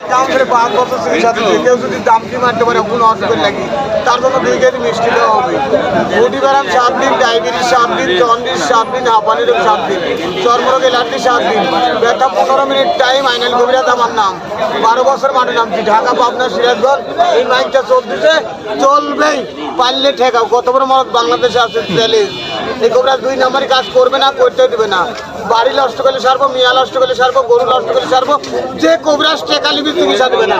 দাম করে 5 বছর চিকিৎসা দিচ্ছে, কেউ যদি দাম কি মারতে পারে কোনো অসুবিধা লাগি তার জন্য 2 কেজি মিষ্টি দেওয়া হবে। বডি ব্যারাম 7 দিন, ডায়াবেটিস 7 দিন, জন্ডিস 7 দিন, হাঁপানি রোগ 7 দিন, চর্মরোগ অ্যালার্জি 7 দিন, ব্যথা 15 মিনিট টাইম। আইনাল কবিরাজ আমার নাম, 12 বছর মাঠে নামছি, ঢাকা, পাবনা, সিরাজগঞ্জ। এই মাইকটা চলতেছে, চলবেই, পারলে ঠেকাও। কত বড় মরদ বাংলাদেশে আছে চ্যালেঞ্জ। এই কবিরাজ 2 নম্বরই কাজ করবে না, করতে দেবে না। বাড়ি নষ্ট করলে সারবো, মিয়া নষ্ট করলে সারবো, গরু নষ্ট করলে সারবো, যে কবিরাজ টেকা লিবি চিকিৎসা দেবে না।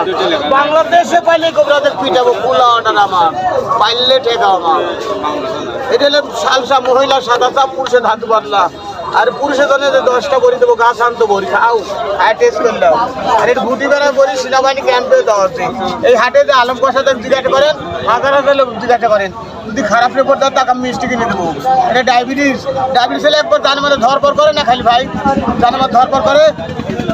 বাংলাদেশে পাইলে কবিরাজের পিটাবো, ফুলা অর্ডার আমার, পাইলে ঠেকা আমার। এটা হলে সালসা মহিলা সাদা চাপ, পুরুষের ধাতু পাতলা। আর পুরুষের জন্য 10টা বড়ি দেবো, ঘাস আনতো বড়ি খাও, টেস্ট করে দাও। আর এটা গুটি বেড়া বড়ি সেনাবাহিনী ক্যাম্পে দেওয়া হচ্ছে। এই হাটে যে আলম প্রসাদ জিজ্ঞাসা করেন, হাজার হাজার লোক জিজ্ঞাসা করেন, যদি খারাপ রিপোর্ট দেয় তাকে মিষ্টি কিনে দেবো। এটা ডায়াবেটিস হলে একবার জানে মধ্যে ধরপর করে না, খালি ভাই জানে মধ্যে ধরপর করে,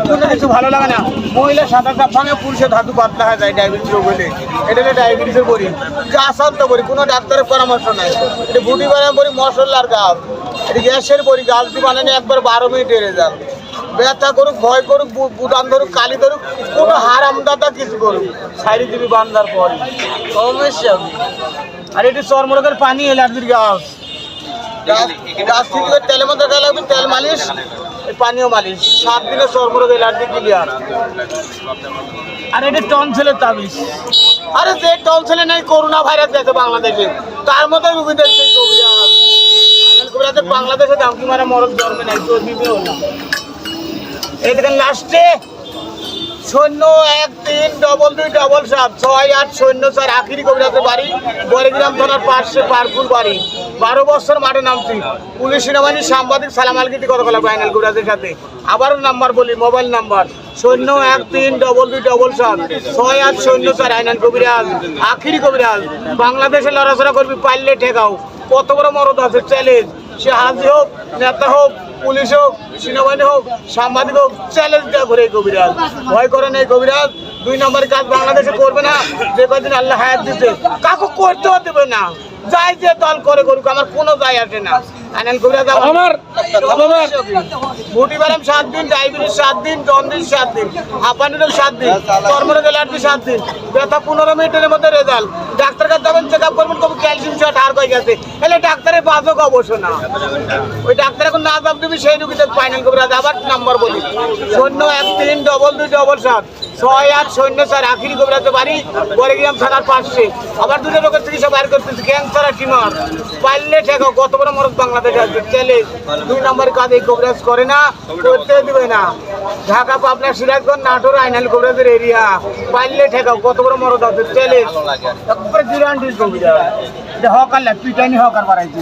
কোনো কিছু ভালো লাগে না। মহিলা সাঁতার কাপ ভাঙে, পুরুষের ধাতু পাতলা হয়ে যায় ডায়াবেটিস রোগ হলে। এটা হলে ডায়াবেটিসের বড়ি, যা আসান্ত বড়ি, কোনো ডাক্তারের পরামর্শ নাই। এটা গুটি বেড়া বড়ি, মশলার গাছ, এটা গ্যাসের বড়ি, গাছ দিয়ে বানানো একবার 12 মিনিটের রেজাল্ট। ব্যথা করুক, ভয় করুক, বুদান ধরুক, কালি ধরুক, কোনো হারামদাদা কিছু করুক, সাইড দিবি বান্ধার পর সমস্যা। আর এটি চর্মরোগের পানি, অ্যালার্জির গাছ, গাছ থেকে তেলের মধ্যে গায়ে লাগবে, তেল মালিশ, পানীয় মালিশ, 7 দিনের চর্মরোগ অ্যালার্জি ক্লিয়ার। আর এটি টনসিলের তাবিজ। আরে যে টনসিলে নেই, করোনা ভাইরাস গেছে বাংলাদেশে, তার মধ্যে রুগীদের সেই কবিরাজের বাংলাদেশে দাম কি মারা মরদ জন্মে নাই, চর্বিবে হলো। এই দেখেন লাস্টে 01322776804 আখিরি কবিরাজের বাড়ি, বড়গ্রাম থানার পাশে পারকুল বাড়ি। 12 বছর মাঠে নামছি, পুলিশ সেনাবাহিনীর সাংবাদিক সালাম আলগিটি কথা বলা আইনাল কবিরাজের সাথে। আবারও নাম্বার বলি, মোবাইল নাম্বার 01322776804 আইনাল কবিরাজ, আখিরি কবিরাজ। বাংলাদেশে লড়াচড়া করবি, পারলে ঠেকাও। কত বড় মরদ আছে চ্যালেঞ্জ, সে হাজি হোক, নেতা হোক, পুলিশ হোক, সেনাবাহিনী হোক, সাংবাদিক হোক, চ্যালেঞ্জ দেওয়া ঘুরে কবিরাজ। ভয় করেন এই কবিরাজ 2 নম্বরের কাজ বাংলাদেশে করবে না। যে কদিন আল্লাহ হায়াত দিতে, কাকু করতেও দেবে না, যাই যে দল করে করুক, আমার কোনো যায় আসে না। আইনাল কবিরাজ আমার বডি ব্যারাম 7 দিন, ডায়াবেটিস 7 দিন, জন্ডিস 7 দিন, হাঁপানি রোগ 7 দিন, চর্মরোগ অ্যালার্জি 7 দিন, ব্যথা 15 মিনিটের মধ্যে রেজাল্ট। ডাক্তার কাছে যাবেন, চেক আপ করবেন, কবি ক্যালসিয়াম শট আর হয়ে গেছে, এলে ডাক্তারের বাজক অবশ্য না। ওই ডাক্তার এখন না দাম দিবি, সেই রুগীদের ফাইনাল কবিরাজ। আবার নাম্বার বলি 01322776804 আখিরি কবিরাজের বাড়ি, বড়গ্রাম থানার পাশে। আবার 2টা রোগের চিকিৎসা বাইর করতেছি, ক্যান্সার আর টিউমার। পারলে ঠেকাও, কত বড় মরদ বাংলাদেশে আছে চ্যালেঞ্জ। 2 নম্বরের কাজ এই কবিরাজ করে না, করতে দিবে না। ঢাকা, পাবনা, সিরাজগঞ্জ, নাটোর আইনাল কবিরাজের এরিয়া, পারলে ঠেকাও, কত বড় মরদ আছে চ্যালেঞ্জ। একবারে গ্যারান্টি কবিরাজ, হকার লাগ পিটাইনি, হকার বাড়াইছি।